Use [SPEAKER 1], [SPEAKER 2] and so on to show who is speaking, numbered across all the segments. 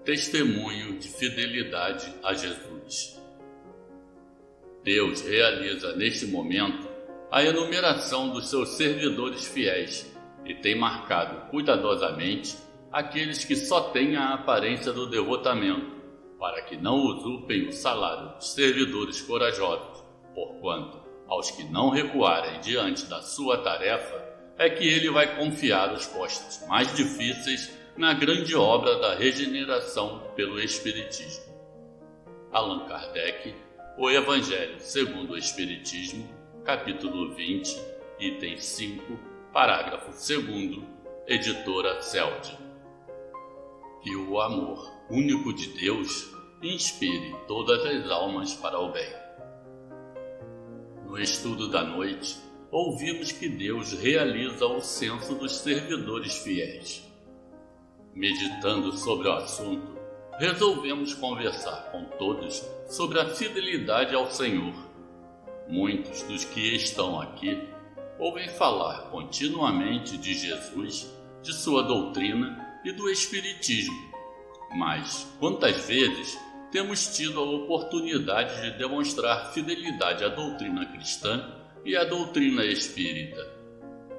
[SPEAKER 1] Testemunho de fidelidade a Jesus. Deus realiza neste momento a enumeração dos seus servidores fiéis e tem marcado cuidadosamente aqueles que só têm a aparência do devotamento, para que não usurpem o salário dos servidores corajosos, porquanto, aos que não recuarem diante da sua tarefa, é que ele vai confiar os postos mais difíceis na grande obra da regeneração pelo Espiritismo. Allan Kardec, O Evangelho segundo o Espiritismo, capítulo 20, item 5, parágrafo 2º, editora CELD. Que o amor único de Deus inspire todas as almas para o bem. No estudo da noite, ouvimos que Deus realiza o censo dos servidores fiéis. Meditando sobre o assunto, resolvemos conversar com todos sobre a fidelidade ao Senhor. Muitos dos que estão aqui ouvem falar continuamente de Jesus, de sua doutrina e do Espiritismo. Mas, quantas vezes temos tido a oportunidade de demonstrar fidelidade à doutrina cristã e à doutrina espírita?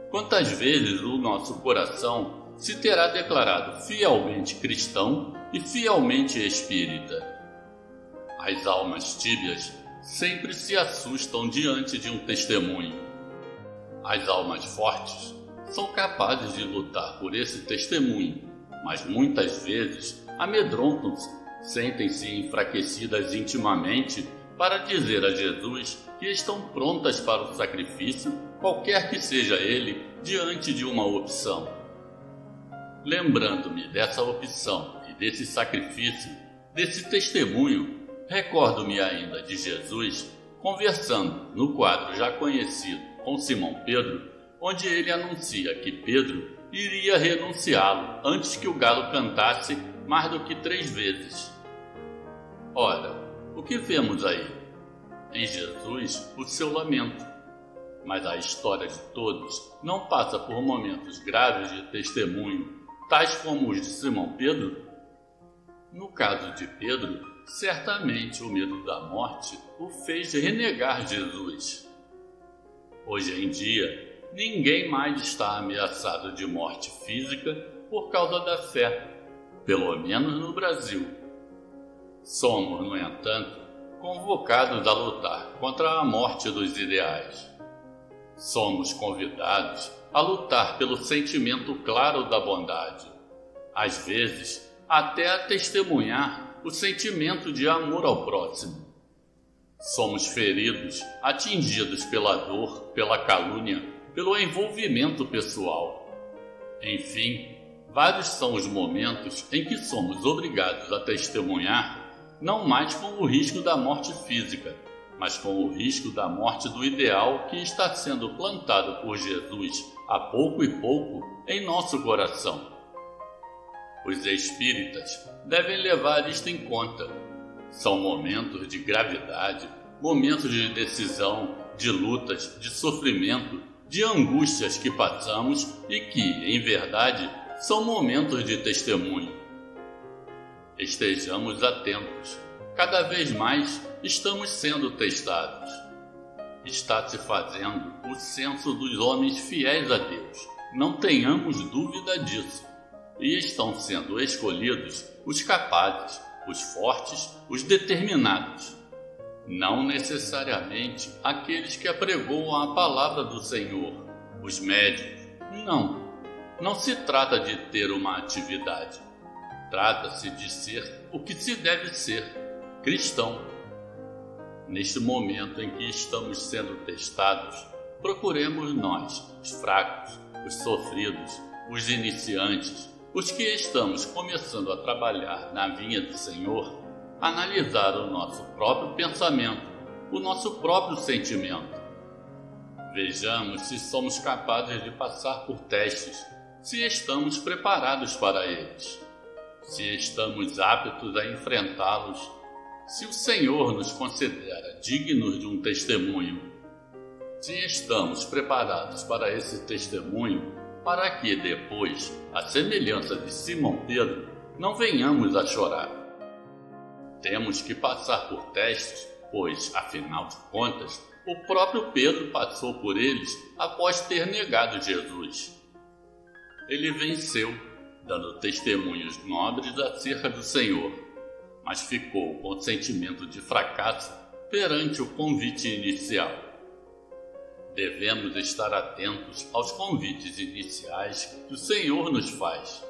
[SPEAKER 1] Quantas vezes o nosso coração se terá declarado fielmente cristão e fielmente espírita? As almas tíbias sempre se assustam diante de um testemunho. As almas fortes são capazes de lutar por esse testemunho, mas muitas vezes amedrontam-se, sentem-se enfraquecidas intimamente para dizer a Jesus que estão prontas para o sacrifício, qualquer que seja ele, diante de uma opção. Lembrando-me dessa opção e desse sacrifício, desse testemunho, recordo-me ainda de Jesus conversando no quadro já conhecido com Simão Pedro, onde ele anuncia que Pedro iria renunciá-lo antes que o galo cantasse mais do que 3 vezes. Ora, o que vemos aí? Em Jesus, o seu lamento. Mas a história de todos não passa por momentos graves de testemunho, tais como os de Simão Pedro? No caso de Pedro, certamente o medo da morte o fez renegar Jesus. Hoje em dia, ninguém mais está ameaçado de morte física por causa da fé, pelo menos no Brasil. Somos, no entanto, convocados a lutar contra a morte dos ideais. Somos convidados a lutar pelo sentimento claro da bondade, às vezes até a testemunhar o sentimento de amor ao próximo. Somos feridos, atingidos pela dor, pela calúnia, pelo envolvimento pessoal. Enfim, vários são os momentos em que somos obrigados a testemunhar, não mais com o risco da morte física, mas com o risco da morte do ideal que está sendo plantado por Jesus a pouco e pouco em nosso coração. Os espíritas devem levar isto em conta. São momentos de gravidade, momentos de decisão, de lutas, de sofrimento, de angústias que passamos e que, em verdade, são momentos de testemunho. Estejamos atentos. Cada vez mais estamos sendo testados. Está se fazendo o censo dos homens fiéis a Deus. Não tenhamos dúvida disso. E estão sendo escolhidos os capazes, os fortes, os determinados. Não necessariamente aqueles que apregoam a palavra do Senhor, os médiuns. Não. Não se trata de ter uma atividade. Trata-se de ser o que se deve ser, cristão. Neste momento em que estamos sendo testados, procuremos nós, os fracos, os sofridos, os iniciantes, os que estamos começando a trabalhar na vinha do Senhor, analisar o nosso próprio pensamento, o nosso próprio sentimento. Vejamos se somos capazes de passar por testes, se estamos preparados para eles, se estamos aptos a enfrentá-los, se o Senhor nos considera dignos de um testemunho, se estamos preparados para esse testemunho, para que depois, à semelhança de Simão Pedro, não venhamos a chorar. Temos que passar por testes, pois, afinal de contas, o próprio Pedro passou por eles após ter negado Jesus. Ele venceu, dando testemunhos nobres acerca do Senhor, mas ficou com sentimento de fracasso perante o convite inicial. Devemos estar atentos aos convites iniciais que o Senhor nos faz.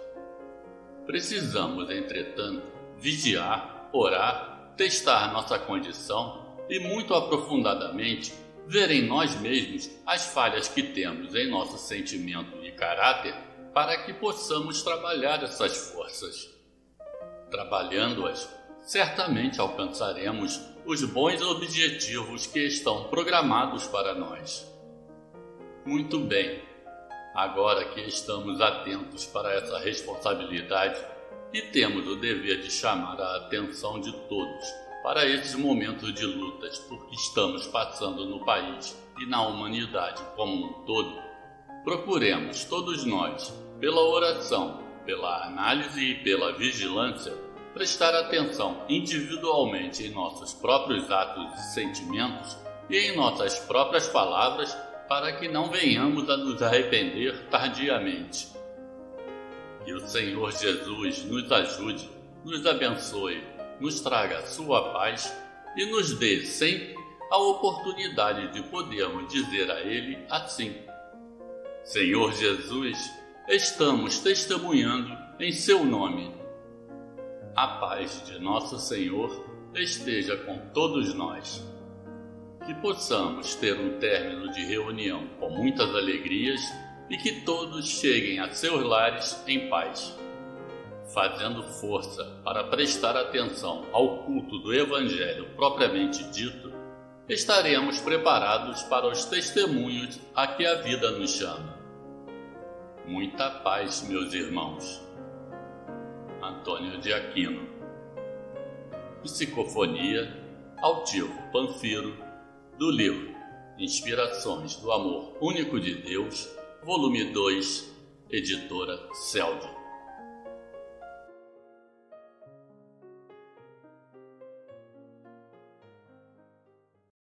[SPEAKER 1] Precisamos, entretanto, vigiar, orar, testar nossa condição e, muito aprofundadamente, ver em nós mesmos as falhas que temos em nosso sentimento e caráter para que possamos trabalhar essas forças. Trabalhando-as, certamente alcançaremos os bons objetivos que estão programados para nós. Muito bem, agora que estamos atentos para essa responsabilidade e temos o dever de chamar a atenção de todos para esses momentos de lutas por que estamos passando no país e na humanidade como um todo, procuremos todos nós, pela oração, pela análise e pela vigilância, prestar atenção individualmente em nossos próprios atos e sentimentos e em nossas próprias palavras para que não venhamos a nos arrepender tardiamente. Que o Senhor Jesus nos ajude, nos abençoe, nos traga a sua paz e nos dê sempre a oportunidade de podermos dizer a Ele assim: Senhor Jesus, estamos testemunhando em seu nome. A paz de nosso Senhor esteja com todos nós. Que possamos ter um término de reunião com muitas alegrias e que todos cheguem a seus lares em paz. Fazendo força para prestar atenção ao culto do Evangelho propriamente dito, estaremos preparados para os testemunhos a que a vida nos chama. Muita paz, meus irmãos. Antônio de Aquino. Psicofonia, Altivo Panfiro, do livro Inspirações do Amor Único de Deus, volume 2, editora Celso.